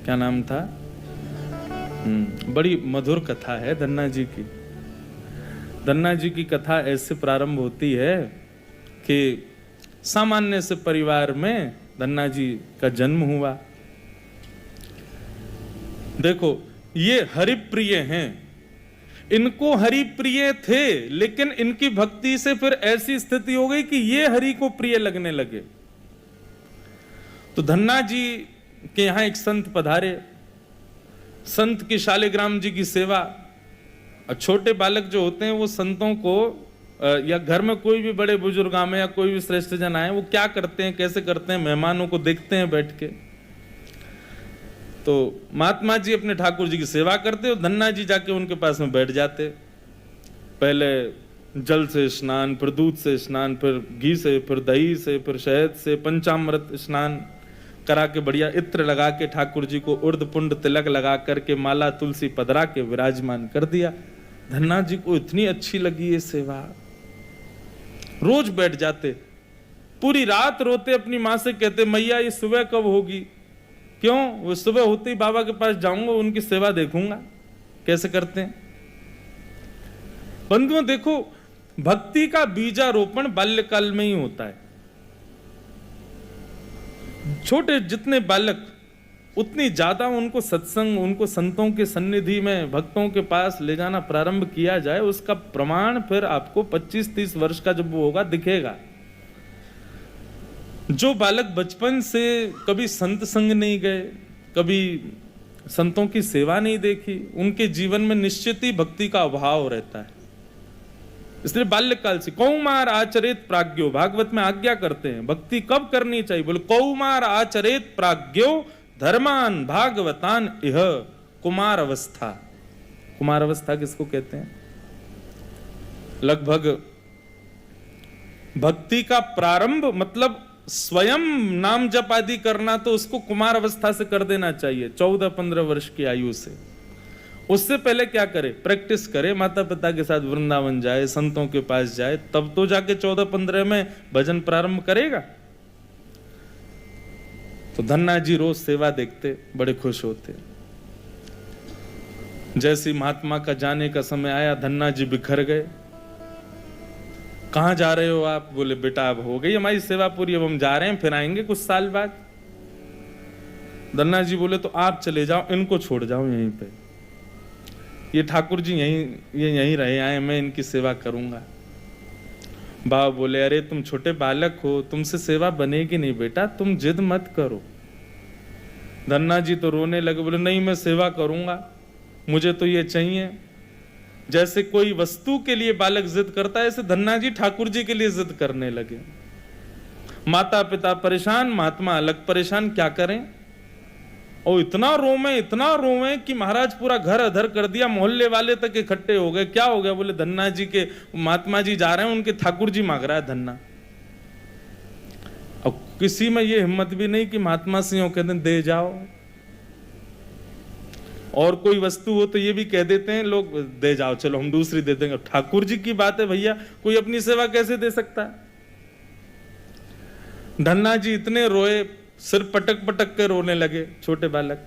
क्या नाम था, बड़ी मधुर कथा है धन्ना जी की। धन्ना जी की कथा ऐसे प्रारंभ होती है कि सामान्य से परिवार में धन्ना जी का जन्म हुआ। देखो, ये हरिप्रिय हैं, इनको हरि प्रिय थे, लेकिन इनकी भक्ति से फिर ऐसी स्थिति हो गई कि ये हरि को प्रिय लगने लगे। तो धन्ना जी के यहां एक संत पधारे, संत की शालिग्राम जी की सेवा। और छोटे बालक जो होते हैं वो संतों को या घर में कोई भी बड़े बुजुर्ग आए या कोई भी श्रेष्ठ जन आए, वो क्या करते हैं, कैसे करते हैं, मेहमानों को देखते हैं बैठ के। तो महात्मा जी अपने ठाकुर जी की सेवा करते और धन्ना जी जाके उनके पास में बैठ जाते। पहले जल से स्नान, फिर दूध से स्नान, फिर घी से, फिर दही से, फिर शहद से, पंचामृत स्नान करा के बढ़िया इत्र लगा के ठाकुर जी को उर्द पुंड तिलक लगा करके माला तुलसी पधरा के विराजमान कर दिया। धन्ना जी को इतनी अच्छी लगी ये सेवा, रोज बैठ जाते, पूरी रात रोते, अपनी माँ से कहते मैया ये सुबह कब होगी। क्यों? वो सुबह होते ही बाबा के पास जाऊंगा, उनकी सेवा देखूंगा कैसे करते हैं। बंधुओं देखो, भक्ति का बीजारोपण बाल्यकाल में ही होता है। छोटे जितने बालक उतनी ज्यादा उनको सत्संग, उनको संतों के सन्निधि में, भक्तों के पास ले जाना प्रारंभ किया जाए, उसका प्रमाण फिर आपको 25-30 वर्ष का जब वो होगा दिखेगा। जो बालक बचपन से कभी संत संग नहीं गए, कभी संतों की सेवा नहीं देखी, उनके जीवन में निश्चित ही भक्ति का अभाव रहता है। इसलिए बाल्यकाल से कौमार आचरेत प्राज्ञो, भागवत में आज्ञा करते हैं भक्ति कब करनी चाहिए। बोले कौमार आचरेत प्राज्ञो धर्मान भागवतान इह कुमार अवस्था। कुमार अवस्था किसको कहते हैं? लगभग भक्ति का प्रारंभ मतलब स्वयं नाम जप आदि करना, तो उसको कुमार अवस्था से कर देना चाहिए, 14-15 वर्ष की आयु से। उससे पहले क्या करे? प्रैक्टिस करे, माता पिता के साथ वृंदावन जाए, संतों के पास जाए, तब तो जाके 14-15 में भजन प्रारंभ करेगा। तो धन्ना जी रोज सेवा देखते, बड़े खुश होते। जैसे महात्मा का जाने का समय आया, धन्ना जी बिखर गए। कहां जा रहे हो आप? बोले बेटा अब हो गई हमारी सेवा पूरी, अब हम जा रहे हैं, फिर आएंगे कुछ साल बाद। धन्ना जी बोले तो आप चले जाओ, इनको छोड़ जाओ यहीं पे, ये ठाकुर जी यहीं रहे आए, मैं इनकी सेवा करूंगा। बाबा बोले अरे तुम छोटे बालक हो, तुमसे सेवा बनेगी नहीं बेटा, तुम जिद मत करो। धन्ना जी तो रोने लगे, बोले नहीं मैं सेवा करूंगा, मुझे तो ये चाहिए। जैसे कोई वस्तु के लिए बालक जिद करता है, ऐसे धन्ना जी ठाकुर जी के लिए जिद करने लगे। माता पिता परेशान, महात्मा अलग परेशान, क्या करें। और इतना रोवे कि महाराज पूरा घर अधर कर दिया, मोहल्ले वाले तक इकट्ठे हो गए। क्या हो गया? बोले धन्ना जी के महात्मा जी जा रहे हैं, उनके ठाकुर जी मांग रहा है धन्ना। और किसी में ये हिम्मत भी नहीं कि महात्मा से यूं कहते दे जाओ। और कोई वस्तु हो तो ये भी कह देते हैं लोग, दे जाओ चलो हम दूसरी दे देंगे। ठाकुर जी की बात है भैया, कोई अपनी सेवा कैसे दे सकता है। धन्ना जी इतने रोए, सिर पटक पटक के रोने लगे छोटे बालक।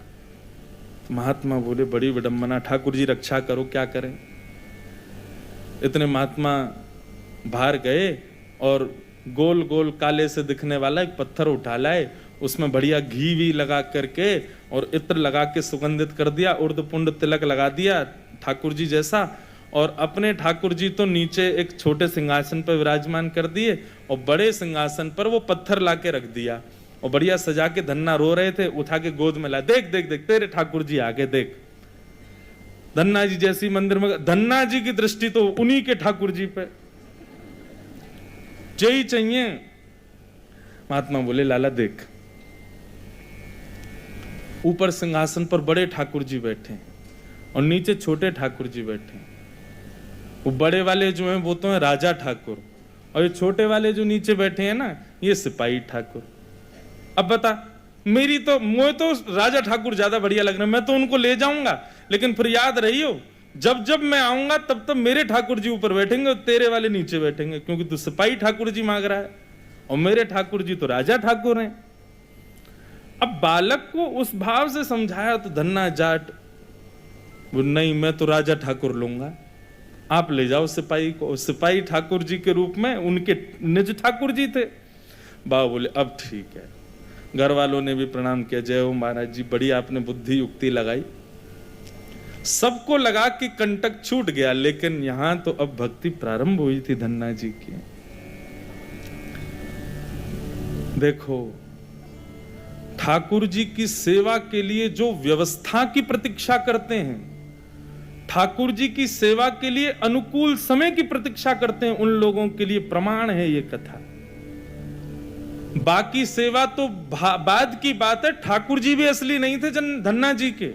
महात्मा बोले बड़ी विडंबना, ठाकुर जी रक्षा करो, क्या करें। इतने महात्मा बाहर गए और गोल गोल काले से दिखने वाला एक पत्थर उठा लाए, उसमें बढ़िया घी भी लगा करके और इत्र लगा के सुगंधित कर दिया, उर्द पुंड तिलक लगा दिया ठाकुर जी जैसा। और अपने ठाकुर जी तो नीचे एक छोटे सिंहासन पर विराजमान कर दिए और बड़े सिंहासन पर वो पत्थर ला के रख दिया और बढ़िया सजा के। धन्ना रो रहे थे, उठा के गोद में ला, देख देख देख तेरे ठाकुर जी आगे देख। धन्ना जी जैसी मंदिर में, धन्ना जी की दृष्टि तो उन्हीं के ठाकुर जी पे, यही चाहिए। महात्मा बोले लाला देख, ऊपर सिंहासन पर बड़े ठाकुर जी बैठे और नीचे छोटे ठाकुर जी बैठे। वो बड़े वाले जो हैं वो तो हैं राजा ठाकुर, और ये छोटे वाले जो नीचे बैठे हैं ना, ये सिपाही ठाकुर। अब बता, मुझे तो राजा ठाकुर ज्यादा बढ़िया लग रहे हैं, मैं तो उनको ले जाऊंगा, लेकिन फिर याद रहियो जब जब मैं आऊंगा तब तब मेरे ठाकुर जी ऊपर बैठेंगे और तेरे वाले नीचे बैठेंगे, क्योंकि तू सिपाही ठाकुर जी मांग रहा है और मेरे ठाकुर जी तो राजा ठाकुर हैं। अब बालक को उस भाव से समझाया तो धन्ना जाट वो नहीं, मैं तो राजा ठाकुर लूंगा, आप ले जाओ सिपाही को। सिपाही ठाकुर जी के रूप में उनके निज ठाकुर जी थे। बाबा बोले अब ठीक है। घर वालों ने भी प्रणाम किया, जय हो महाराज जी, बड़ी आपने बुद्धि युक्ति लगाई। सबको लगा कि कंटक छूट गया, लेकिन यहां तो अब भक्ति प्रारंभ हुई थी धन्ना जी की। देखो, ठाकुर जी की सेवा के लिए जो व्यवस्था की प्रतीक्षा करते हैं, ठाकुर जी की सेवा के लिए अनुकूल समय की प्रतीक्षा करते हैं, उन लोगों के लिए प्रमाण है ये कथा। बाकी सेवा तो बाद की बात है। ठाकुर जी भी असली नहीं थे धन्ना जी के,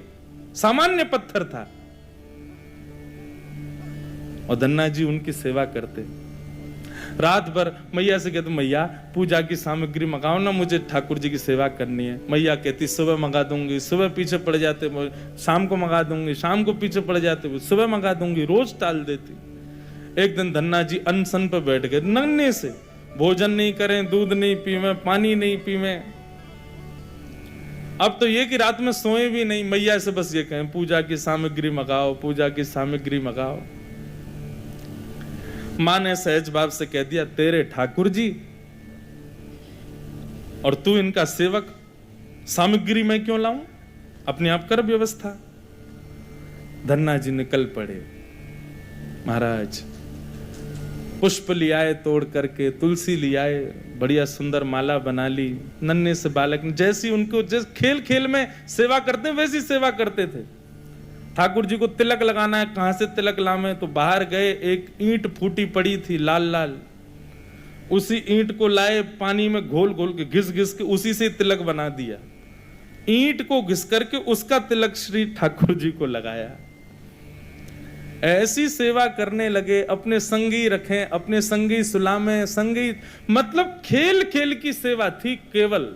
सामान्य पत्थर था, और धन्ना जी उनकी सेवा करते। रात भर मैया से कहते, मैया पूजा की सामग्री मंगाओ ना, मुझे ठाकुर जी की सेवा करनी है। मैया कहती सुबह मंगा दूंगी, सुबह पीछे पड़ जाते, शाम को मंगा दूंगी, शाम को पीछे पड़ जाते, सुबह मंगा दूंगी, रोज टाल देती। एक दिन धन्ना जी अनशन पे बैठ गए, नन्हे से, भोजन नहीं करें, दूध नहीं पीवे, पानी नहीं पीवे। अब तो ये कि रात में सोए भी नहीं, मैया से बस ये कहें पूजा की सामग्री मंगाओ, पूजा की सामग्री मंगाओ। मां ने सहज भाव से कह दिया, तेरे ठाकुर जी और तू इनका सेवक, सामग्री मैं क्यों लाऊं, अपने आप कर व्यवस्था। धन्ना जी निकल पड़े। महाराज पुष्प लियाए तोड़ करके, तुलसी लियाए, बढ़िया सुंदर माला बना ली। नन्हे से बालक ने जैसी उनको जिस खेल खेल में सेवा करते हैं वैसी सेवा करते थे। ठाकुर जी को तिलक लगाना है, कहां से तिलक लावे, तो बाहर गए, एक ईंट फूटी पड़ी थी लाल लाल, उसी ईंट को लाए, पानी में घोल घोल के घिस घिस के उसी से तिलक बना दिया। ईंट को घिस करके उसका तिलक श्री ठाकुर जी को लगाया। ऐसी सेवा करने लगे, अपने संगी रखें, अपने संगी सुलामें, संगी मतलब खेल खेल की सेवा थी केवल।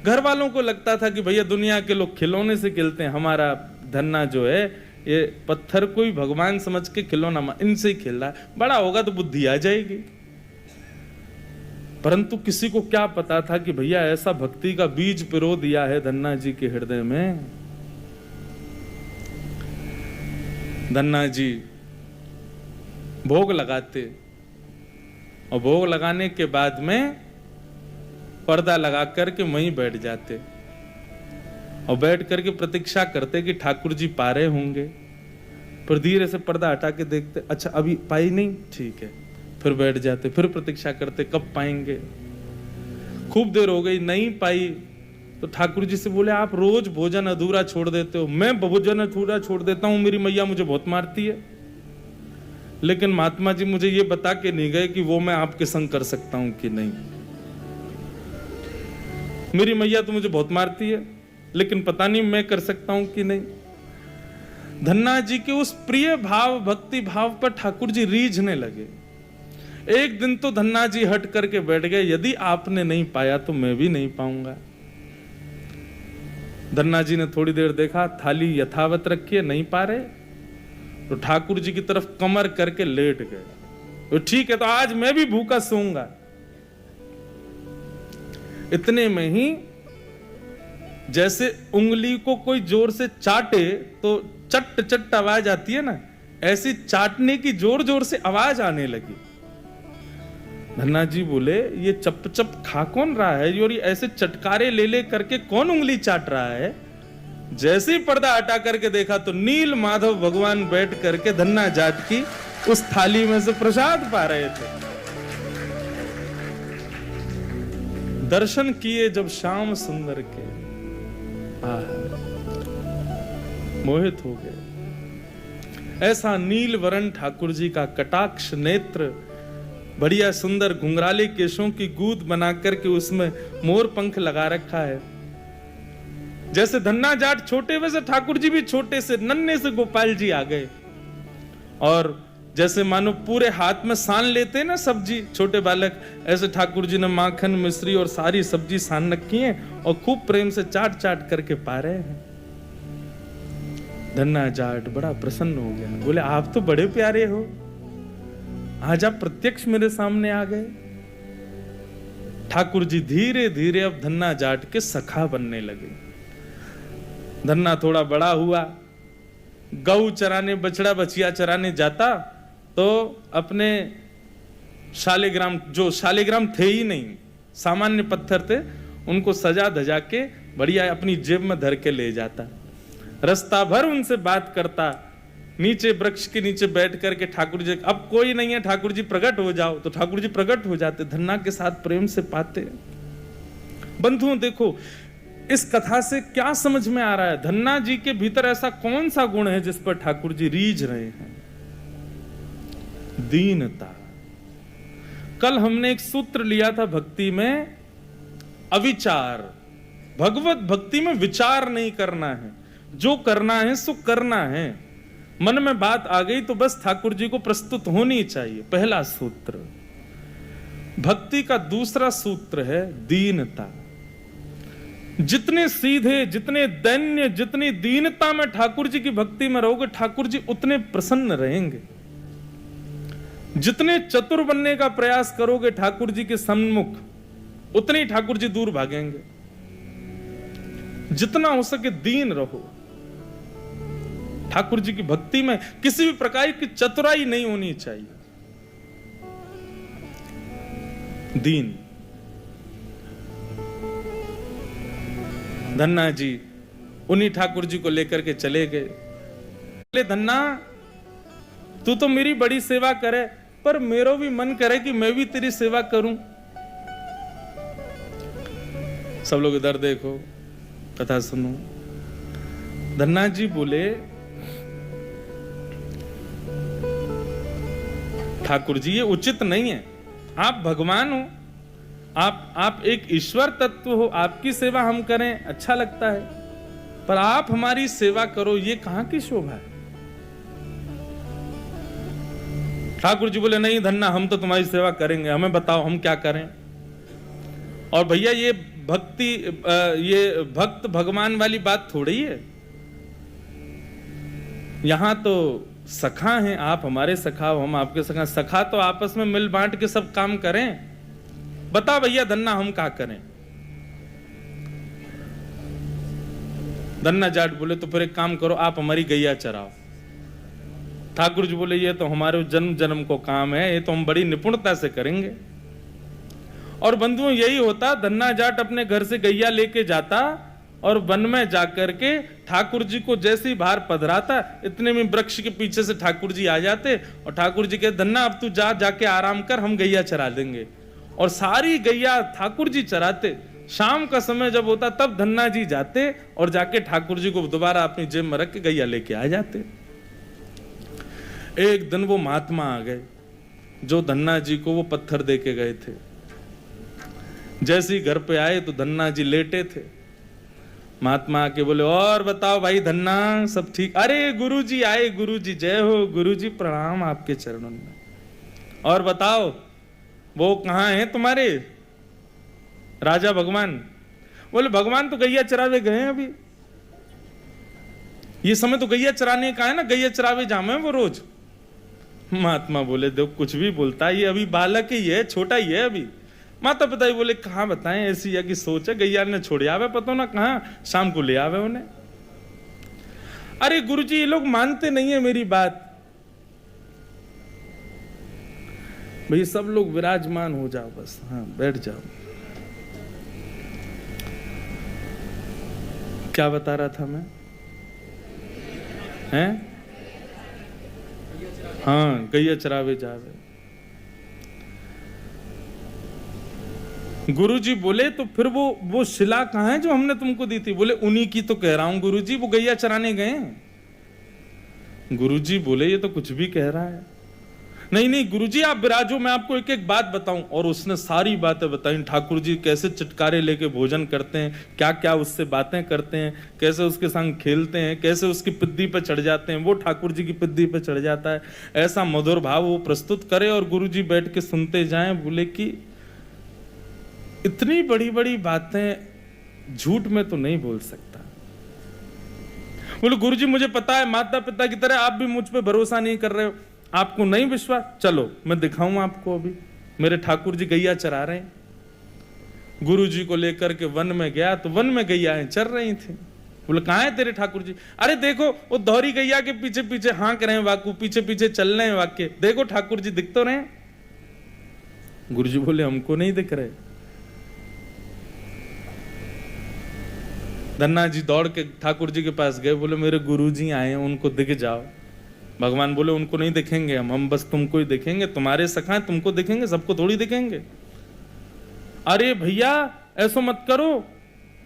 घर वालों को लगता था कि भैया दुनिया के लोग खिलौने से खेलते हैं, हमारा धन्ना जो है ये पत्थर को ही भगवान समझ के खिलौना इनसे ही खेल रहा है, बड़ा होगा तो बुद्धि आ जाएगी। परंतु किसी को क्या पता था कि भैया ऐसा भक्ति का बीज पिरो दिया है धन्ना जी के हृदय में। धन्ना जी भोग लगाते, और भोग लगाने के बाद में पर्दा लगा करके वहीं बैठ जाते, और बैठ करके प्रतीक्षा करते कि ठाकुर जी पा रहे होंगे। फिर धीरे से पर्दा हटा के देखते, अच्छा अभी पाई नहीं, ठीक है, फिर बैठ जाते, फिर प्रतीक्षा करते कब पाएंगे। खूब देर हो गई, नहीं पाई, तो ठाकुर जी से बोले, आप रोज भोजन अधूरा छोड़ देते हो। मैं भोजन अधूरा छोड़ देता हूं, मेरी मैया मुझे बहुत मारती है, लेकिन महात्मा जी मुझे ये बता के नहीं गए कि वो मैं आपके संग कर सकता हूं कि नहीं। मेरी मैया तो मुझे बहुत मारती है, लेकिन पता नहीं मैं कर सकता हूं कि नहीं। धन्ना जी के उस प्रिय भाव, भक्ति भाव पर ठाकुर जी रीझने लगे। एक दिन तो धन्ना जी हट करके बैठ गए, यदि आपने नहीं पाया तो मैं भी नहीं पाऊंगा। धन्ना जी ने थोड़ी देर देखा, थाली यथावत रखी है, नहीं पा रहे, तो ठाकुर जी की तरफ कमर करके लेट गए। तो ठीक है, तो आज मैं भी भूखा सोऊंगा। इतने में ही जैसे उंगली को कोई जोर से चाटे तो चट चट आवाज आती है ना, ऐसी चाटने की जोर जोर से आवाज आने लगी। धन्ना जी बोले, ये चप चप खा कौन रहा है, और ये ऐसे चटकारे ले ले करके कौन उंगली चाट रहा है। जैसे ही पर्दा हटा करके देखा तो नील माधव भगवान बैठ करके धन्ना जाट की उस थाली में से प्रसाद पा रहे थे। दर्शन किए जब श्याम सुंदर के, मोहित हो गए। ऐसा नील वरण ठाकुर जी का कटाक्ष नेत्र, बढ़िया सुंदर घुंघराले केशों की गूंद बना करके उसमें मोर पंख लगा रखा है। जैसे धन्ना जाट छोटे, वैसे ठाकुर जी भी छोटे से नन्हे से गोपाल जी आ गए, और जैसे मानो पूरे हाथ में सान लेते हैं ना सब्जी छोटे बालक, ऐसे ठाकुर जी ने माखन मिश्री और सारी सब्जी सान रखी है, और खूब प्रेम से चाट चाट करके पा रहे हैं। धन्ना जाट बड़ा प्रसन्न हो गया, बोले आप तो बड़े प्यारे हो, आज आप प्रत्यक्ष मेरे सामने आ गए। ठाकुर जी धीरे धीरे अब धन्ना जाट के सखा बनने लगे। धन्ना थोड़ा बड़ा हुआ, गऊ चराने, बछड़ा बछिया चराने जाता तो अपने शालिग्राम, जो शालिग्राम थे ही नहीं, सामान्य पत्थर थे, उनको सजा धजा के बढ़िया अपनी जेब में धर के ले जाता। रास्ता भर उनसे बात करता, नीचे वृक्ष के नीचे बैठ करके ठाकुर जी, अब कोई नहीं है, ठाकुर जी प्रकट हो जाओ, तो ठाकुर जी प्रकट हो जाते, धन्ना के साथ प्रेम से पाते। बंधुओं देखो इस कथा से क्या समझ में आ रहा है, धन्ना जी के भीतर ऐसा कौन सा गुण है जिस पर ठाकुर जी रीझ रहे हैं? दीनता। कल हमने एक सूत्र लिया था भक्ति में, अविचार। भगवत भक्ति में विचार नहीं करना है, जो करना है सो करना है। मन में बात आ गई तो बस ठाकुर जी को प्रस्तुत होनी चाहिए, पहला सूत्र। भक्ति का दूसरा सूत्र है दीनता। जितने सीधे, जितने दैन्य, जितनी दीनता में ठाकुर जी की भक्ति में रहोगे, ठाकुर जी उतने प्रसन्न रहेंगे। जितने चतुर बनने का प्रयास करोगे ठाकुर जी के सम्मुख, उतने ही ठाकुर जी दूर भागेंगे। जितना हो सके दीन रहो। ठाकुर जी की भक्ति में किसी भी प्रकार की चतुराई नहीं होनी चाहिए। दीन। धन्ना जी उन्हीं ठाकुर जी को लेकर के चले गए। बोले धन्ना तू तो मेरी बड़ी सेवा करे, पर मेरो भी मन करे कि मैं भी तेरी सेवा करूं। सब लोग इधर देखो, कथा सुनो। धन्ना जी बोले ठाकुर जी ये उचित नहीं है, आप भगवान हो, आप एक ईश्वर तत्व हो, आपकी सेवा हम करें अच्छा लगता है, पर आप हमारी सेवा करो ये कहां की शोभा है। ठाकुर जी बोले नहीं धन्ना हम तो तुम्हारी सेवा करेंगे, हमें बताओ हम क्या करें। और भैया ये भक्ति, ये भक्त भगवान वाली बात थोड़ी है। यहां तो सखा हैं, आप हमारे सखा हो, हम आपके सखा। सखा तो आपस में मिल बांट के सब काम करें। बता भैया धन्ना हम क्या करें। धन्ना जाट बोले तो फिर एक काम करो, आप हमारी गैया चराओ। ठाकुर जी बोले ये तो हमारे जन्म जन्म को काम है, ये तो हम बड़ी निपुणता से करेंगे। और बंधुओं यही होता, धन्ना जाट अपने घर से गैया लेके जाता और वन में जाकर के ठाकुर जी को जैसे ही बाहर पधराता, इतने में वृक्ष के पीछे से ठाकुर जी आ जाते और ठाकुर जी कहते धन्ना अब तू जाके आराम कर, हम गैया चरा देंगे। और सारी गैया ठाकुर जी चराते। शाम का समय जब होता तब धन्ना जी जाते और जाके ठाकुर जी को दोबारा अपनी जेब में रख के गैया लेके आ जाते। एक दिन वो महात्मा आ गए जो धन्ना जी को वो पत्थर दे के गए थे। जैसे ही घर पे आए तो धन्ना जी लेटे थे। महात्मा आके बोले और बताओ भाई धन्ना सब ठीक? अरे गुरुजी आए, गुरुजी जय हो, गुरुजी प्रणाम आपके चरणों में। और बताओ वो कहाँ हैं तुम्हारे राजा भगवान? बोले भगवान तो गैया चरावे गए हैं अभी, ये समय तो गैया चराने का है ना, गैया चरावे जामे वो रोज। महात्मा बोले देखो कुछ भी बोलता है, ये अभी बालक ही है, छोटा ही है अभी। माता पिता ही बोले कहाँ बताएं, ऐसी या की सोच है, गैया ने छोड़ आवे पता ना कहाँ, शाम को ले आवे उन्हें। अरे गुरुजी ये लोग मानते नहीं है मेरी बात। भाई सब लोग विराजमान हो जाओ बस, हाँ बैठ जाओ। क्या बता रहा था मैं? हैं? हाँ गैया चरावे जावे। गुरुजी बोले तो फिर वो शिला कहाँ है जो हमने तुमको दी थी? बोले उन्हीं की तो कह रहा हूं गुरुजी, वो गैया चराने गए। गुरुजी बोले ये तो कुछ भी कह रहा है। नहीं नहीं गुरुजी आप विराजो, मैं आपको एक एक बात बताऊं। और उसने सारी बातें बताई, ठाकुर जी कैसे चटकारे लेके भोजन करते हैं, क्या क्या उससे बातें करते हैं, कैसे उसके संग खेलते हैं, कैसे उसकी पिद्दी पे चढ़ जाते हैं, वो ठाकुर जी की पिद्दी पे चढ़ जाता है। ऐसा मधुर भाव वो प्रस्तुत करे और गुरुजी बैठ के सुनते जाएं। बोले कि इतनी बड़ी बड़ी बातें झूठ में तो नहीं बोल सकता। बोले गुरुजी मुझे पता है, माता पिता की तरह आप भी मुझ पे भरोसा नहीं कर रहे हो, आपको नहीं विश्वास, चलो मैं दिखाऊं आपको। अभी मेरे ठाकुर जी गैया चरा रहे हैं। गुरुजी को लेकर के वन में गया तो वन में गैयाएं चर रही थी। बोले कहाँ है तेरे ठाकुर जी? अरे देखो वो दोहरी गैया के पीछे पीछे हाँक रहे हैं वाकू, पीछे पीछे चल रहे हैं वाक्य, देखो ठाकुर जी दिख तो रहे। गुरुजी बोले हमको नहीं दिख रहे। धन्ना जी दौड़ के ठाकुर जी के पास गए, बोले मेरे गुरुजी आए हैं, उनको दिख जाओ। भगवान बोले उनको नहीं दिखेंगे हम बस तुमको ही दिखेंगे, तुम्हारे सखा हैं, तुमको दिखेंगे, सबको थोड़ी दिखेंगे। अरे भैया ऐसा मत करो।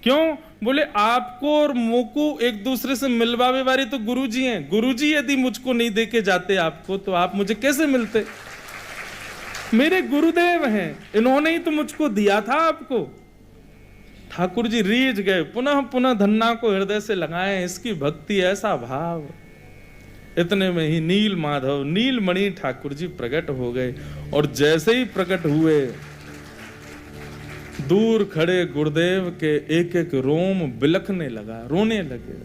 क्यों? बोले आपको और मोको एक दूसरे से मिलवावे वाले तो गुरुजी हैं। गुरुजी यदि मुझको नहीं देके जाते आपको तो आप मुझे कैसे मिलते? मेरे गुरुदेव हैं, इन्होंने ही तो मुझको दिया था आपको। ठाकुर जी रीझ गए, पुनः पुनः धन्ना को हृदय से लगाए, इसकी भक्ति ऐसा भाव। इतने में ही नील माधव नीलमणि ठाकुर जी प्रकट हो गए और जैसे ही प्रकट हुए दूर खड़े गुरुदेव के एक एक रोम बिलखने लगा, रोने लगे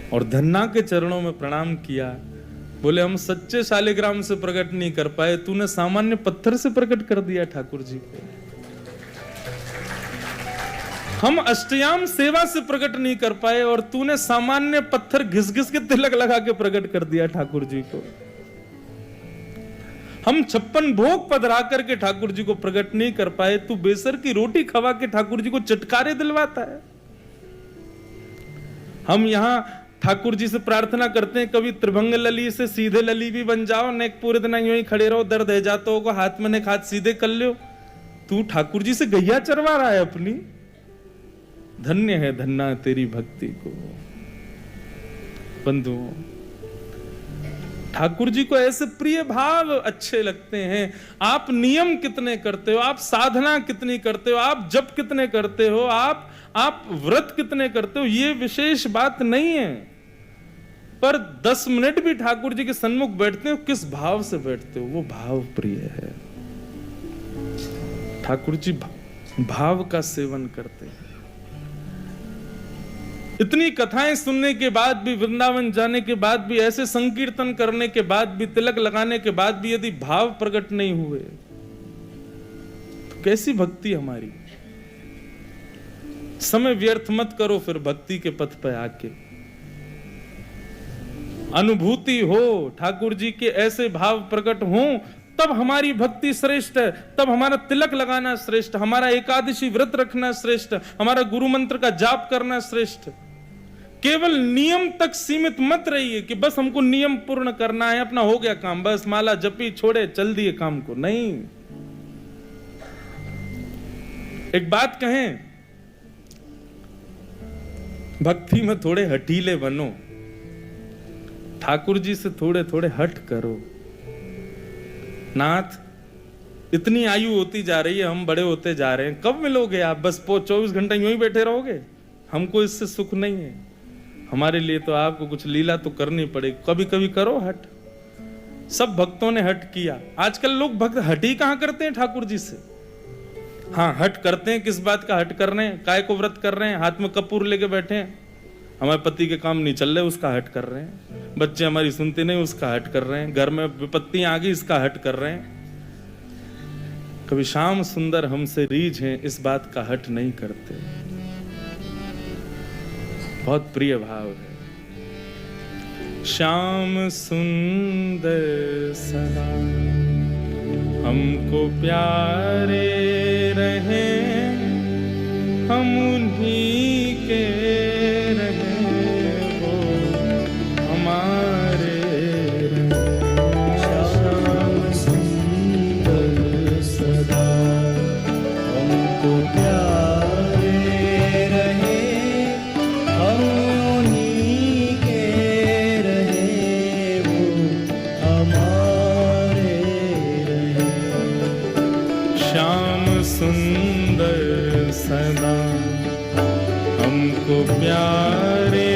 और धन्ना के चरणों में प्रणाम किया। बोले हम सच्चे शालिग्राम से प्रकट नहीं कर पाए, तूने सामान्य पत्थर से प्रकट कर दिया ठाकुर जी को। हम अष्टयाम सेवा से प्रकट नहीं कर पाए और तूने सामान्य पत्थर घिस घिस के तिलक लगा के प्रकट कर दिया ठाकुर जी को। हम 56 भोग पधरा करके ठाकुर जी को प्रकट नहीं कर पाए, तू बेसर की रोटी खवा के ठाकुर जी को चटकारे दिलवाता है। हम यहां ठाकुर जी से प्रार्थना करते हैं कभी त्रिभंग लली से सीधे लली भी बन जाओ, नेक पूरे दिन यूं ही खड़े रहो, दर्द है जाता होगा, हाथ में नेक हाथ सीधे कर लो। तू ठाकुर जी से गैया चरवा रहा है अपनी। धन्य है धन्ना तेरी भक्ति को। बंधुओं, ठाकुर जी को ऐसे प्रिय भाव अच्छे लगते हैं। आप नियम कितने करते हो, आप साधना कितनी करते हो, आप जप कितने करते हो, आप व्रत कितने करते हो, ये विशेष बात नहीं है, पर 10 मिनट भी ठाकुर जी के सन्मुख बैठते हो, किस भाव से बैठते हो, वो भाव प्रिय है। ठाकुर जी भाव का सेवन करते हैं। इतनी कथाएं सुनने के बाद भी, वृंदावन जाने के बाद भी, ऐसे संकीर्तन करने के बाद भी, तिलक लगाने के बाद भी यदि भाव प्रकट नहीं हुए तो कैसी भक्ति हमारी? समय व्यर्थ मत करो फिर भक्ति के पथ पे आके। अनुभूति हो, ठाकुर जी के ऐसे भाव प्रकट हों, तब हमारी भक्ति श्रेष्ठ है, तब हमारा तिलक लगाना श्रेष्ठ, हमारा एकादशी व्रत रखना श्रेष्ठ, हमारा गुरु मंत्र का जाप करना श्रेष्ठ। केवल नियम तक सीमित मत रहिए कि बस हमको नियम पूर्ण करना है, अपना हो गया काम, बस माला जपी छोड़े चल दिए काम को। नहीं, एक बात कहें, भक्ति में थोड़े हठीले बनो, ठाकुर जी से थोड़े थोड़े हट करो। नाथ, इतनी आयु होती जा रही है, हम बड़े होते जा रहे हैं, कब मिलोगे आप? बस 24 घंटे यूं ही बैठे रहोगे? हमको इससे सुख नहीं है। हमारे लिए तो आपको कुछ लीला तो करनी पड़ेगी, कभी कभी करो हट। सब भक्तों ने हट किया। आजकल लोग भक्त हट ही कहां करते हैं ठाकुर जी से। हाँ, हट करते हैं, किस बात का हट कर रहे हैं? काय को व्रत कर रहे हैं, हाथ में कपूर लेके बैठे हैं, हमारे पति के काम नहीं चल रहे, उसका हट कर रहे हैं, बच्चे हमारी सुनते नहीं, उसका हट कर रहे हैं, घर में विपत्तियां आ गई, इसका हट कर रहे हैं। कभी श्याम सुंदर हमसे रीझ हैं, इस बात का हट नहीं करते। बहुत प्रिय भाव है। श्याम सुंदर सदा हमको प्यारे रहे, हम उन्हीं के रहे, वो हमारे रहे। श्याम सुंदर सदा हमको प्यारे रहे, हम उन्हीं के रहे, वो हमारे रहे। श्याम सुंदर सदा हमको प्यारे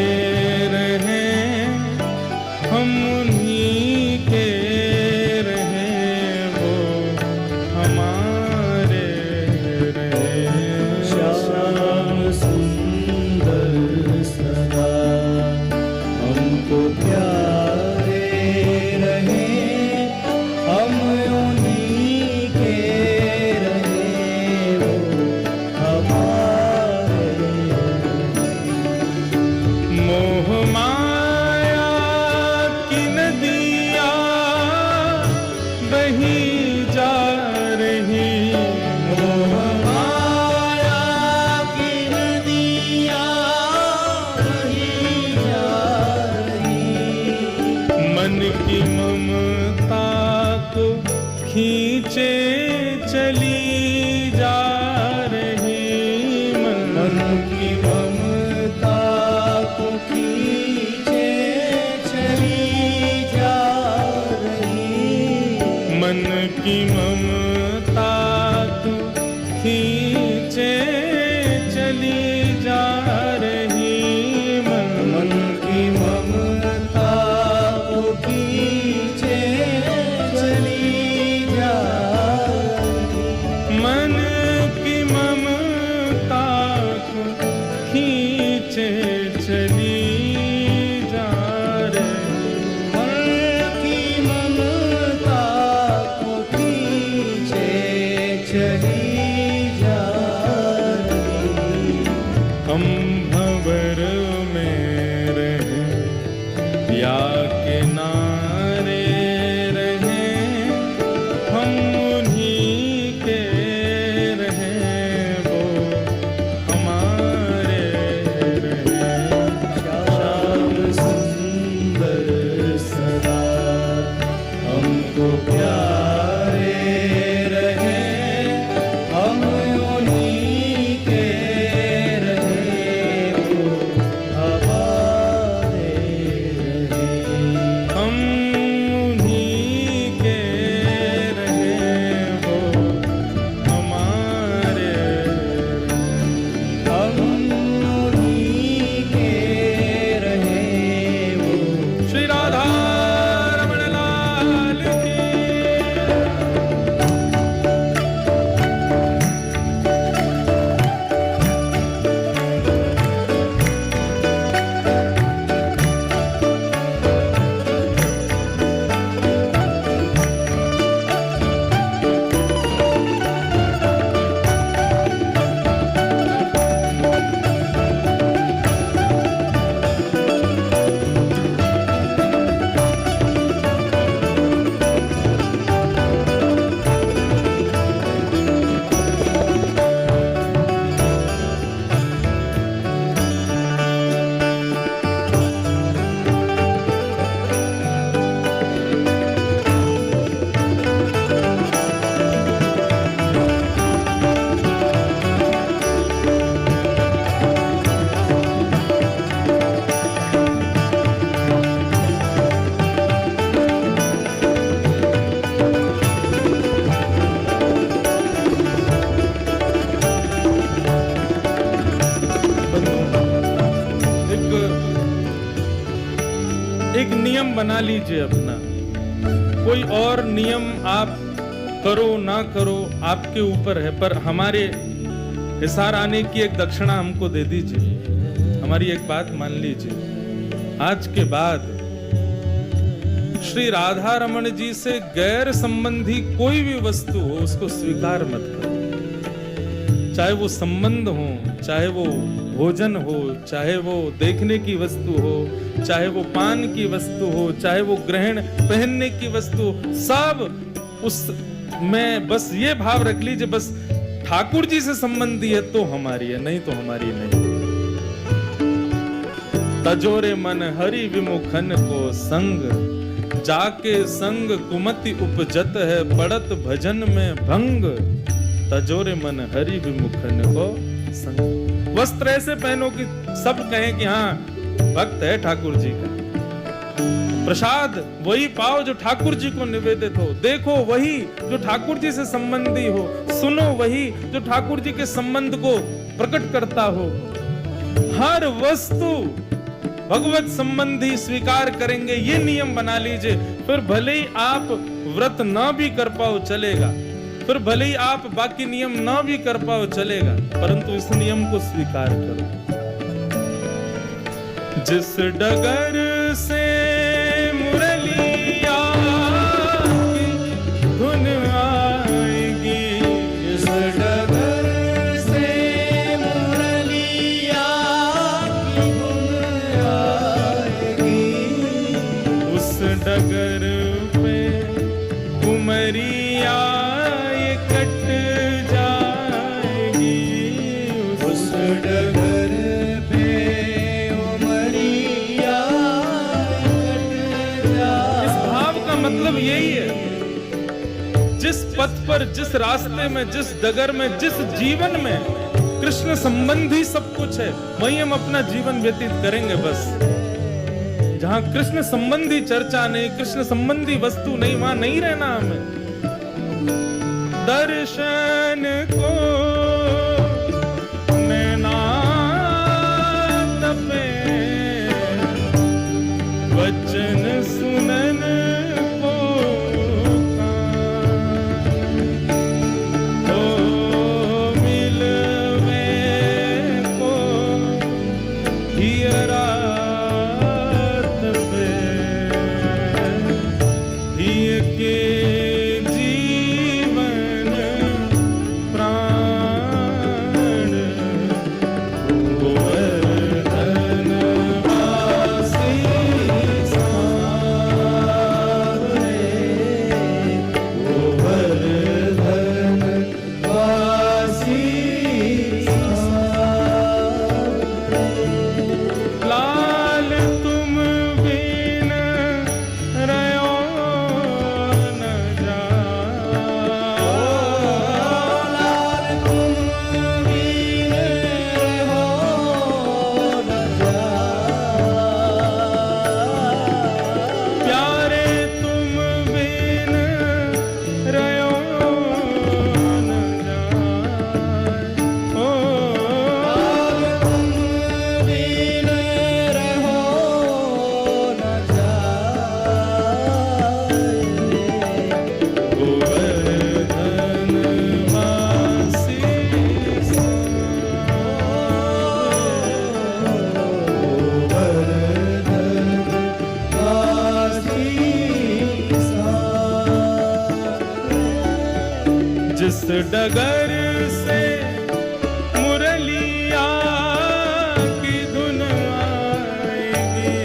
रहे, हम उन्हीं के रहे, वो हमारे रहे। श्याम सुंदर सदा हमको प्यारे रहे, हम उन्हीं के रहे, की ममता तू खींचे चली जा रही, मन की ममता तू खींचे चली जा रही, मन की ममता तू खींचे चली जा रही, मन की ममता को खींचे चली जा रही। हम भंवर में रहे या किनारे रहे, हम उन्हीं के रहे, वो हमारे रहे। श्याम सुंदर सदा हमको प्यारे रहे, हम उन्हीं के रहे, वो हमारे रहे। हम उन्हीं के रहे, वो हमारे रहे। हम उन्हीं के रहे, वो श्री राधा रमण लाल की। एक नियम बना लीजिए अपना। कोई और नियम आप करो ना करो आपके ऊपर है, पर हमारे हिसार आने की एक दक्षिणा हमको दे दीजिए। हमारी एक बात मान लीजिए, आज के बाद श्री राधा रमण जी से गैर संबंधी कोई भी वस्तु हो उसको स्वीकार मत करो। चाहे वो संबंध हो, चाहे वो भोजन हो, चाहे वो देखने की वस्तु हो, चाहे वो पान की वस्तु हो, चाहे वो ग्रहण पहनने की वस्तु हो, सब उस में बस ये भाव रख लीजिए, बस ठाकुर जी से संबंधी है तो हमारी है, नहीं तो हमारी नहीं। तजोरे मन हरि विमुखन को संग, जाके संग कुमति उपजत है, पड़त भजन में भंग। तजोरे मन हरि विमुखन को संग। वस्त्र ऐसे पहनो कि सब कहें कि हाँ भक्त है ठाकुर जी का। प्रसाद वही पाओ जो ठाकुर जी को निवेदित हो, देखो वही जो ठाकुर जी से संबंधी हो, सुनो वही जो ठाकुर जी के संबंध को प्रकट करता हो। हर वस्तु भगवत संबंधी स्वीकार करेंगे, ये नियम बना लीजिए। फिर भले ही आप व्रत ना भी कर पाओ चलेगा, फिर भले ही आप बाकी नियम ना भी कर पाओ चलेगा, परंतु इस नियम को स्वीकार करो। जिस डगर से मुरलिया की धुन आएगी, जिस डगर से मुरलिया की धुन आएगी, उस डगर पे कुमरिया ये कट जाएगी, उस डगर पे उमरिया कट जाएगी। इस भाव का मतलब यही है, जिस पथ पर, जिस रास्ते में, जिस डगर में, जिस जीवन में कृष्ण संबंधी सब कुछ है, वहीं हम अपना जीवन व्यतीत करेंगे। बस जहां कृष्ण संबंधी चर्चा नहीं, कृष्ण संबंधी वस्तु नहीं, वहां नहीं रहना हमें। दर्शन को नैना तपे, वचन सुनन को तो मिलवे को हियरा तपे, हिय के जिस डगर से मुरलिया की धुन आएगी,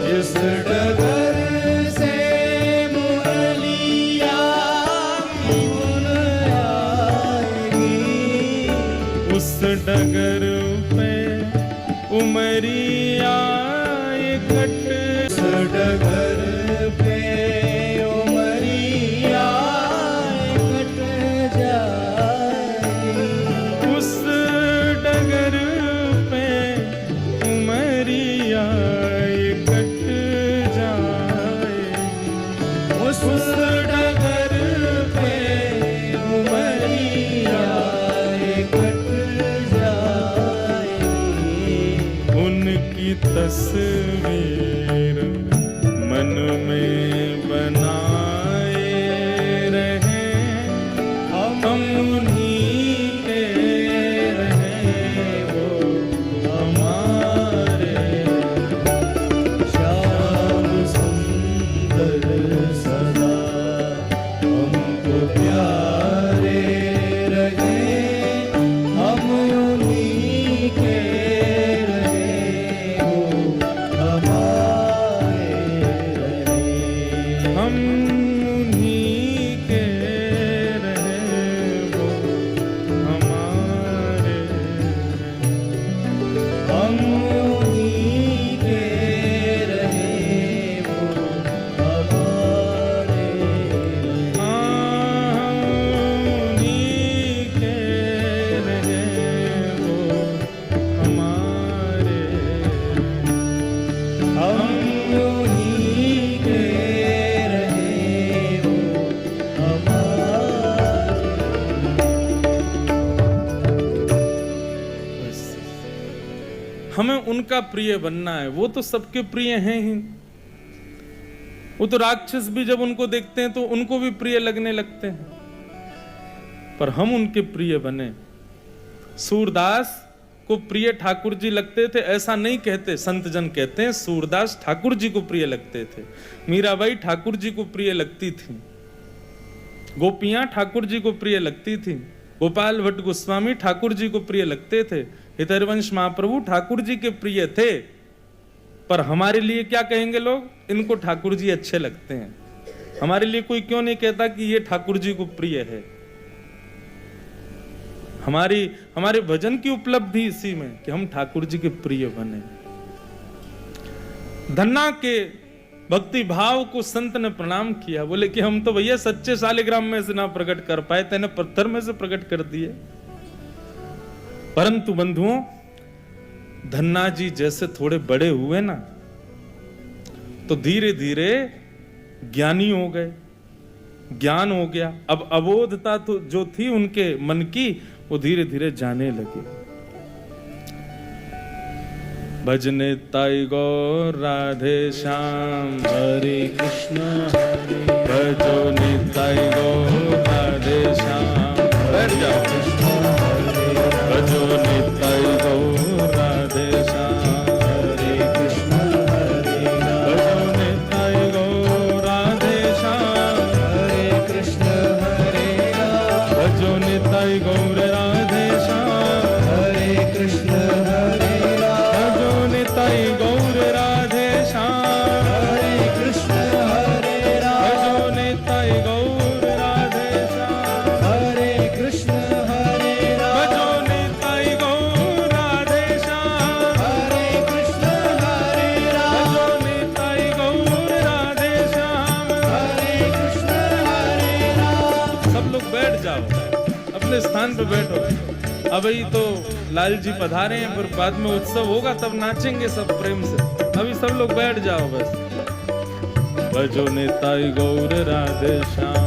जिस डगर से मुरलिया की धुन आएगी, उस डगर पे उमरिया इकट्ठ, उस डगर पे उमरिया उस डगर पे उमरिया इकट्ठ जाए, उस डगर पे उमरिया इकट्ठ जाएगी। उनकी तस्वीर मन में बनाए रहे हम उन्हीं के रहे, वो हमारे श्याम सुंदर सदा हमको प्यारे रहे, हम उन्हीं के रहे, वो हमारे रहे, हम उन्हीं के रहे, वो हमारे हम उन्हीं के रहे, वो हमारे रहे। हम उन्हीं के रहे, वो हमारे हम उन्हीं के रहे, वो हमारे। हमें उनका प्रिय बनना है। वो तो सबके प्रिय हैं ही। वो तो राक्षस भी जब उनको देखते हैं तो उनको भी प्रिय लगने लगते हैं, पर हम उनके प्रिय बने। सूरदास को प्रिय ठाकुर जी लगते थे ऐसा नहीं कहते, संत जन कहते हैं सूरदास ठाकुर जी को प्रिय लगते थे। मीराबाई ठाकुर जी को प्रिय लगती थी, गोपियां ठाकुर जी को प्रिय लगती थी, गोपाल भट्ट गोस्वामी ठाकुर जी को प्रिय लगते थे, हितरवंश महाप्रभु ठाकुर जी के प्रिय थे। पर हमारे लिए क्या कहेंगे लोग? इनको ठाकुर जी अच्छे लगते हैं। हमारे लिए कोई क्यों नहीं कहता कि ये ठाकुर जी को प्रिय है? हमारे भजन की उपलब्धि इसी में कि हम ठाकुर जी के प्रिय बने। धन्ना के भक्ति भाव को संत ने प्रणाम किया, बोले कि हम तो भैया सच्चे शालिग्राम में से ना प्रकट कर पाए, तेने पत्थर में से प्रकट कर दिए। परंतु बंधुओं, धन्ना जी जैसे थोड़े बड़े हुए ना तो धीरे धीरे ज्ञानी हो गए। ज्ञान हो गया। अब अबोधता तो जो थी उनके मन की, वो धीरे धीरे जाने लगी। भजने ताई गौर राधे श्याम, हरे कृष्ण हरे भजो निताई गौर राधे श्याम। बैठ जाओ। भजो निताई गौर राधे श्याम, हरे कृष्ण हरे भजो निताई गौर राधे श्याम, हरे कृष्ण हरे भजो निताई गौर राधे श्याम, हरे कृष्ण हरे भजो निताई गौर राधे श्याम, हरे कृष्ण हरे भजो निताई गौर राधे श्याम, हरे कृष्ण हरे भजो निताई गौर राधे श्याम, हरे कृष्ण हरे भजो निताई गौर राधे श्याम। हरे कृष्ण हरे सब लोग बैठ जाओ, अपने स्थान पे बैठो। अभी तो लाल जी पधारे हैं, फिर बाद में उत्सव होगा तब नाचेंगे सब प्रेम से। अभी सब लोग बैठ जाओ बस। भजो निताई गौर राधे श्याम,